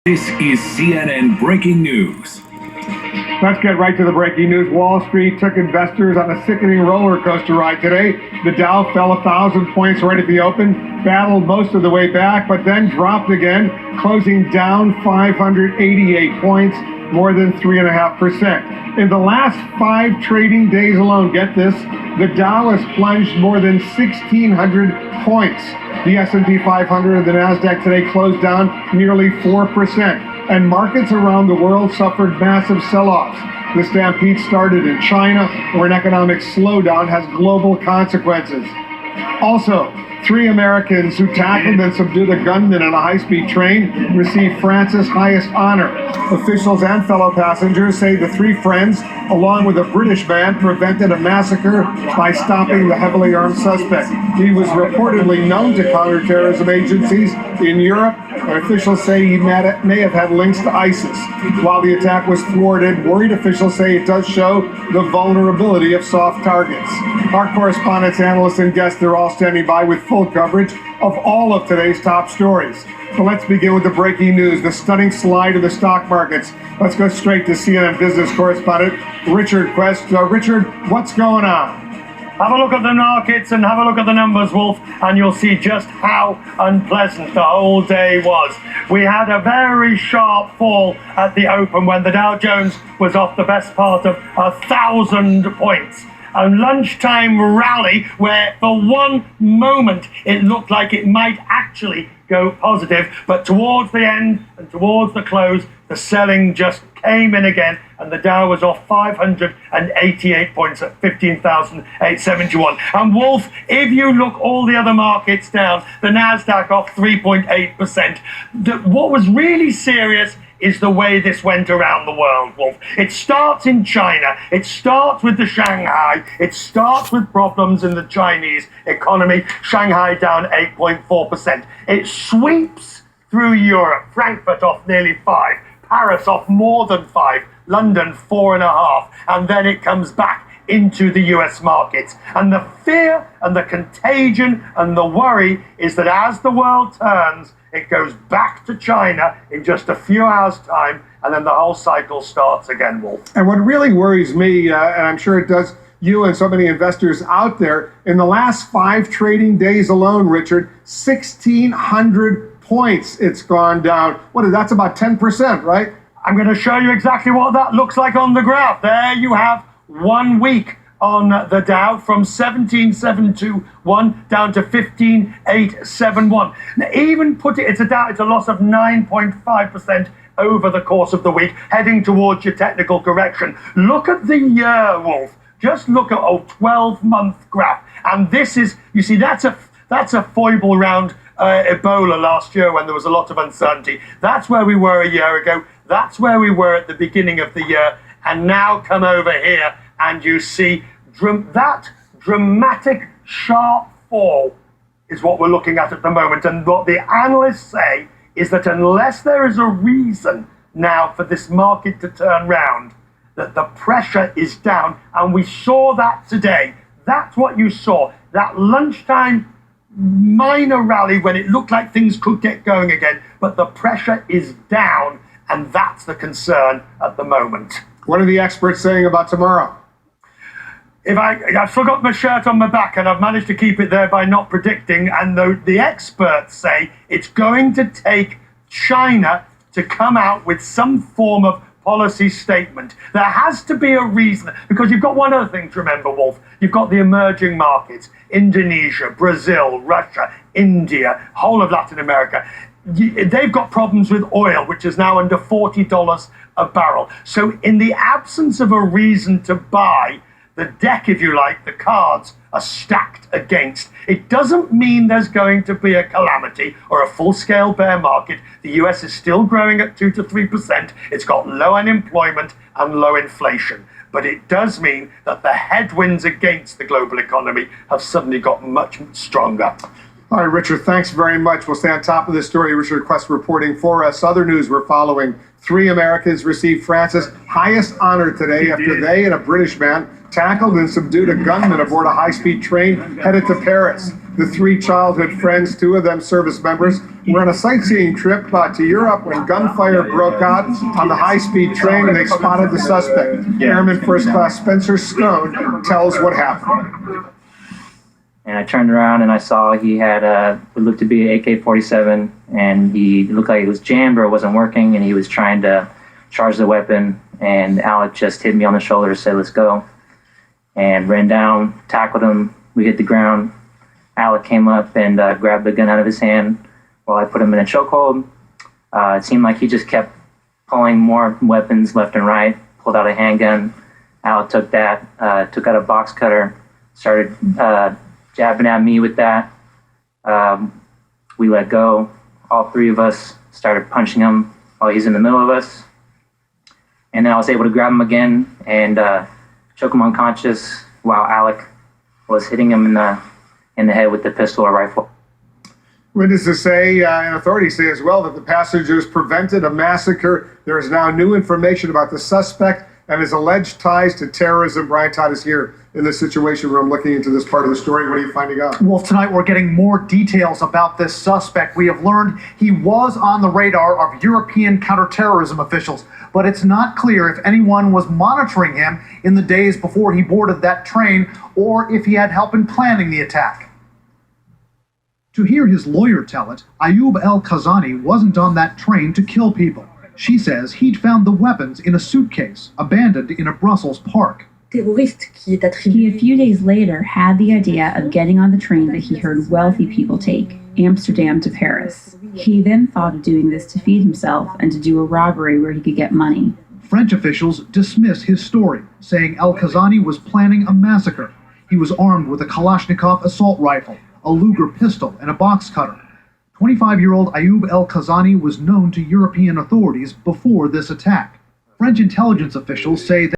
This is CNN Breaking News. Let's get right to the breaking news. Wall Street took investors on a sickening roller coaster ride today. The Dow fell 1,000 points right at the open, battled most of the way back, but then dropped again, closing down 588 points, more than 3.5%. In the last 5 trading days alone, get this, the Dow has plunged more than 1,600 points. The S&P 500 and the NASDAQ today closed down nearly 4%. And markets around the world suffered massive sell-offs. The stampede started in China, where an economic slowdown has global consequences. Also, 3 Americans who tackled and subdued a gunman on a high-speed train received France's highest honor. Officials and fellow passengers say the 3 friends, along with a British man, prevented a massacre by stopping the heavily armed suspect. He was reportedly known to counterterrorism agencies in Europe, and officials say he may have had links to ISIS. While the attack was thwarted, worried officials say it does show the vulnerability of soft targets. Our correspondents, analysts, and guests are all standing by with full coverage of all of today's top stories. So let's begin with the breaking news, the stunning slide of the stock markets. Let's go straight to CNN business correspondent Richard Quest. Richard, what's going on? Have a look at the markets and have a look at the numbers, Wolf, and you'll see just how unpleasant the whole day was. We had a very sharp fall at the open when the Dow Jones was off the best part of 1,000 points. A lunchtime rally where for one moment it looked like it might actually go positive, but towards the end and towards the close, the selling just came in again, and the Dow was off 588 points at 15,871. And Wolf, if you look all the other markets down, the NASDAQ off 3.8%. What was really serious is the way this went around the world, Wolf. It starts in China. It starts with the Shanghai. It starts with problems in the Chinese economy. Shanghai down 8.4%. It sweeps through Europe. Frankfurt off nearly 5. Paris off more than 5. London 4.5. And then it comes back into the US markets. And the fear and the contagion and the worry is that as the world turns, it goes back to China in just a few hours' time, and then the whole cycle starts again, Wolf. And what really worries me, and I'm sure it does you and so many investors out there, in the last 5 trading days alone, Richard, 1,600 points it's gone down. That's about 10%, right? I'm going to show you exactly what that looks like on the graph. There you have 1 week on the Dow from 17,721 down to 15,871. Now, even put it's a loss of 9.5% over the course of the week, heading towards your technical correction. Look at the year, Wolf. Just look at a 12-month graph, and this is, you see, that's a foible around Ebola last year when there was a lot of uncertainty. That's where we were a year ago. That's where we were at the beginning of the year, and now come over here. And you see that dramatic, sharp fall is what we're looking at the moment. And what the analysts say is that unless there is a reason now for this market to turn round, that the pressure is down. And we saw that today. That's what you saw. That lunchtime minor rally when it looked like things could get going again. But the pressure is down. And that's the concern at the moment. What are the experts saying about tomorrow? I've still got my shirt on my back, and I've managed to keep it there by not predicting. And the experts say it's going to take China to come out with some form of policy statement. There has to be a reason, because you've got one other thing to remember, Wolf. You've got the emerging markets, Indonesia, Brazil, Russia, India, whole of Latin America. They've got problems with oil, which is now under $40 a barrel. So in the absence of a reason to buy, the deck, if you like, the cards are stacked against. It doesn't mean there's going to be a calamity or a full-scale bear market. The US is still growing at 2 to 3%. It's got low unemployment and low inflation. But it does mean that the headwinds against the global economy have suddenly got much stronger. All right, Richard, thanks very much. We'll stay on top of this story. Richard Quest reporting for us. Other news we're following. 3 Americans received France's highest honor today after they and a British man tackled and subdued a gunman aboard a high-speed train headed to Paris. The three childhood friends, two of them service members, were on a sightseeing trip to Europe when gunfire broke out on the high-speed train and they spotted the suspect. Airman First Class Spencer Stone tells what happened. And I turned around and I saw he had what looked to be an AK-47, and he looked like it was jammed or it wasn't working, and he was trying to charge the weapon. And Alec just hit me on the shoulder and said, "Let's go." And ran down, tackled him. We hit the ground. Alec came up and grabbed the gun out of his hand while I put him in a chokehold. It seemed like he just kept pulling more weapons left and right, pulled out a handgun. Alec took that, took out a box cutter, started jabbing at me with that. We let go. All three of us started punching him while he's in the middle of us. And then I was able to grab him again and choke him unconscious while Alec was hitting him in the head with the pistol or rifle. Witnesses say, and authorities say as well, that the passengers prevented a massacre. There is now new information about the suspect and his alleged ties to terrorism. Brian Todd is here in the Situation Room looking into this part of the story. What are you finding out? Well, tonight we're getting more details about this suspect. We have learned he was on the radar of European counterterrorism officials, but it's not clear if anyone was monitoring him in the days before he boarded that train or if he had help in planning the attack. To hear his lawyer tell it, Ayoub El-Kazani wasn't on that train to kill people. She says he'd found the weapons in a suitcase abandoned in a Brussels park. He, a few days later, had the idea of getting on the train that he heard wealthy people take, Amsterdam to Paris. He then thought of doing this to feed himself and to do a robbery where he could get money. French officials dismiss his story, saying El-Kazani was planning a massacre. He was armed with a Kalashnikov assault rifle, a Luger pistol, and a box cutter. 25-year-old Ayoub El-Kazani was known to European authorities before this attack. French intelligence officials say that